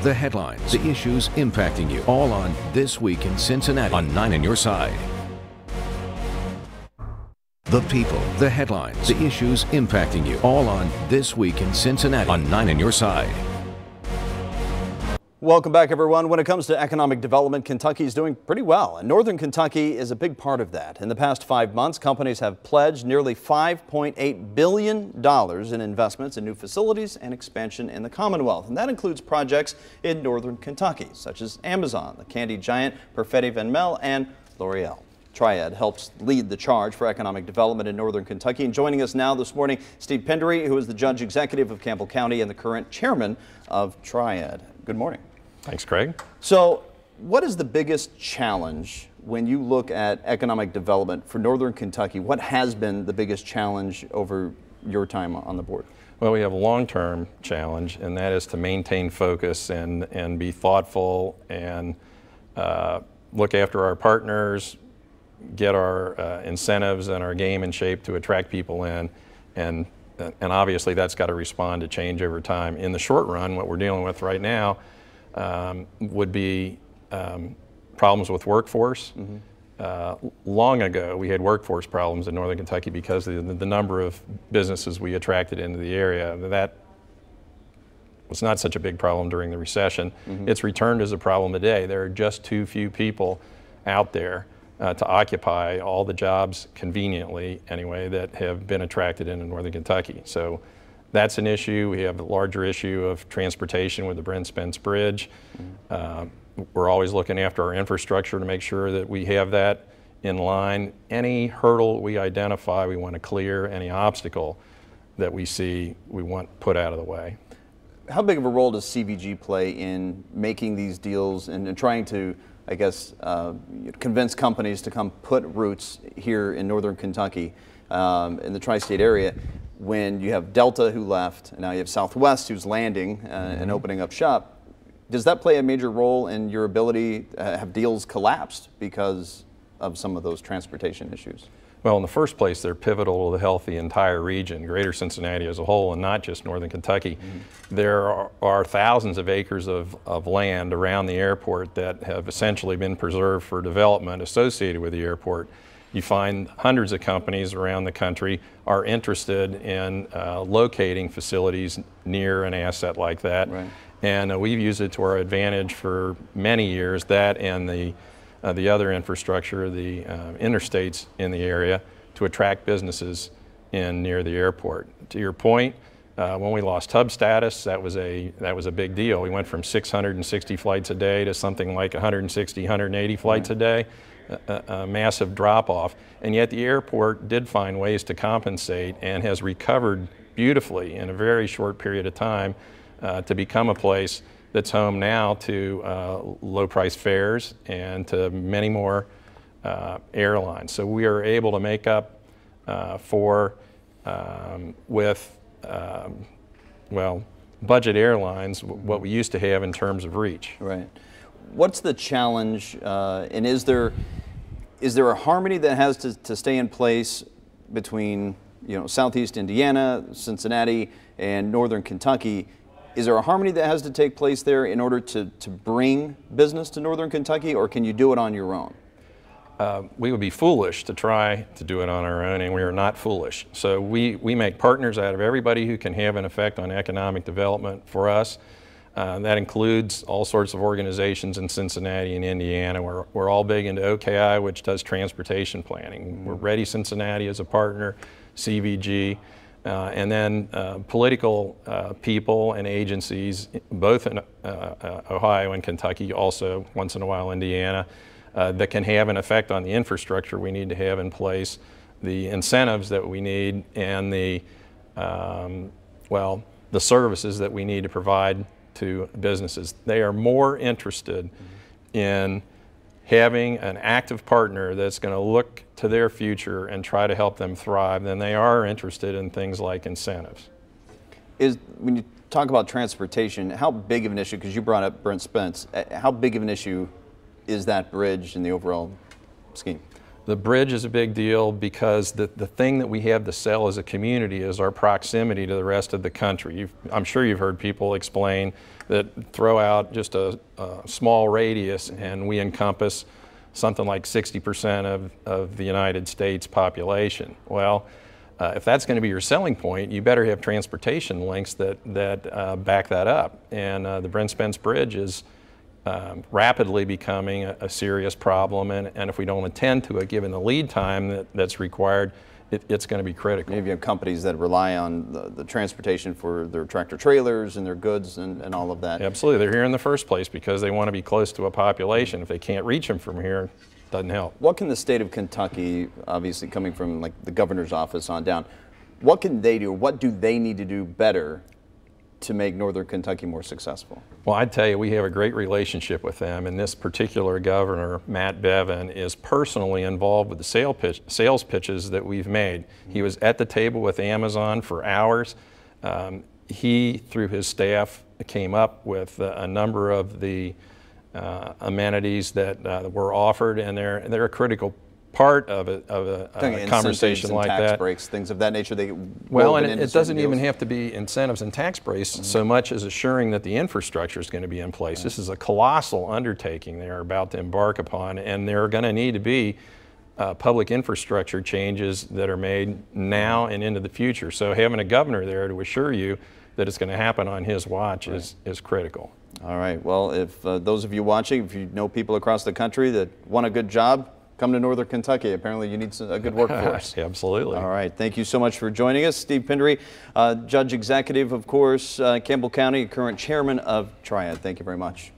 the headlines, the issues impacting you, all on This Week in Cincinnati on 9 on Your Side. The people, the headlines, the issues impacting you, all on This Week in Cincinnati on 9 on Your Side. Welcome back, everyone. When it comes to economic development, Kentucky is doing pretty well, and Northern Kentucky is a big part of that. In the past 5 months, companies have pledged nearly $5.8 billion in investments in new facilities and expansion in the Commonwealth, and that includes projects in Northern Kentucky, such as Amazon, the candy giant, Perfetti Van Mel, and L'Oreal. Triad helps lead the charge for economic development in Northern Kentucky. And joining us now this morning, Steve Pendery, who is the Judge Executive of Campbell County and the current Chairman of Triad. Good morning. Thanks, Craig. So what is the biggest challenge when you look at economic development for Northern Kentucky? What has been the biggest challenge over your time on the board? Well, we have a long-term challenge, and that is to maintain focus and be thoughtful and look after our partners, get our incentives and our game in shape to attract people in, and obviously that's got to respond to change over time. In the short run, what we're dealing with right now would be problems with workforce. Long ago, we had workforce problems in Northern Kentucky because of the number of businesses we attracted into the area. That was not such a big problem during the recession. It's returned as a problem today. There are just too few people out there to occupy all the jobs conveniently, anyway, that have been attracted into Northern Kentucky. So that's an issue. We have a larger issue of transportation with the Brent Spence Bridge. We're always looking after our infrastructure to make sure that we have that in line. Any hurdle we identify, we want to clear. Any obstacle that we see, we want put out of the way. How big of a role does CVG play in making these deals and trying to, I guess, convince companies to come put roots here in Northern Kentucky, in the tri-state area, when you have Delta who left, and now you have Southwest who's landing and opening up shop? Does that play a major role in your ability to have deals collapsed because of some of those transportation issues? Well, in the first place, they're pivotal to the health of the entire region, greater Cincinnati as a whole, and not just Northern Kentucky. There are thousands of acres of land around the airport that have essentially been preserved for development associated with the airport. You find hundreds of companies around the country are interested in locating facilities near an asset like that. Right. And we've used it to our advantage for many years, that and the other infrastructure, the interstates in the area, to attract businesses in near the airport. To your point, when we lost hub status, that was a big deal. We went from 660 flights a day to something like 160, 180 flights a day. A massive drop-off, and yet the airport did find ways to compensate and has recovered beautifully in a very short period of time to become a place that's home now to low-price fares and to many more airlines. So we are able to make up for with well, budget airlines what we used to have in terms of reach. Right. What's the challenge, and is there a harmony that has to stay in place between, Southeast Indiana, Cincinnati, and Northern Kentucky? Is there a harmony that has to take place there in order to bring business to Northern Kentucky, or can you do it on your own? We would be foolish to try to do it on our own, and we are not foolish. So we make partners out of everybody who can have an effect on economic development for us. That includes all sorts of organizations in Cincinnati and Indiana. We're all big into OKI, which does transportation planning. We're Ready Cincinnati as a partner, CVG, and then political people and agencies, both in Ohio and Kentucky, also once in a while Indiana, that can have an effect on the infrastructure we need to have in place, the incentives that we need, and the services that we need to provide to businesses. They are more interested in having an active partner that's going to look to their future and try to help them thrive than they are interested in things like incentives. When you talk about transportation, how big of an issue, because you brought up Brent Spence, how big of an issue is that bridge in the overall scheme? The bridge is a big deal because the thing that we have to sell as a community is our proximity to the rest of the country. I'm sure you've heard people explain that throw out just a small radius and we encompass something like 60% of the United States population. Well, if that's going to be your selling point, you better have transportation links that back that up. And the Brent Spence Bridge is rapidly becoming a serious problem, and if we don't attend to it, given the lead time that's required, it's going to be critical. Maybe you have companies that rely on the transportation for their tractor trailers and their goods and all of that. Absolutely. They're here in the first place because they want to be close to a population. If they can't reach them from here, it doesn't help. What can the state of Kentucky, obviously coming from like the governor's office on down, what can they do? What do they need to do better to make Northern Kentucky more successful? Well, I'd tell you, we have a great relationship with them, and this particular governor, Matt Bevin, is personally involved with the sales pitches that we've made. He was at the table with Amazon for hours. He, through his staff, came up with a number of the amenities that were offered, and they're a critical part of a conversation like tax that. breaks, things of that nature. Well, and it doesn't even have to be incentives and tax breaks so much as assuring that the infrastructure is going to be in place. This is a colossal undertaking they are about to embark upon, and there are going to need to be public infrastructure changes that are made now and into the future. So having a governor there to assure you that it's going to happen on his watch is critical. All right. Well, if those of you watching, if you know people across the country that want a good job, come to Northern Kentucky. Apparently you need a good workforce. Absolutely. All right. Thank you so much for joining us. Steve Pendery, Judge Executive, of course, Campbell County, current chairman of Triad. Thank you very much.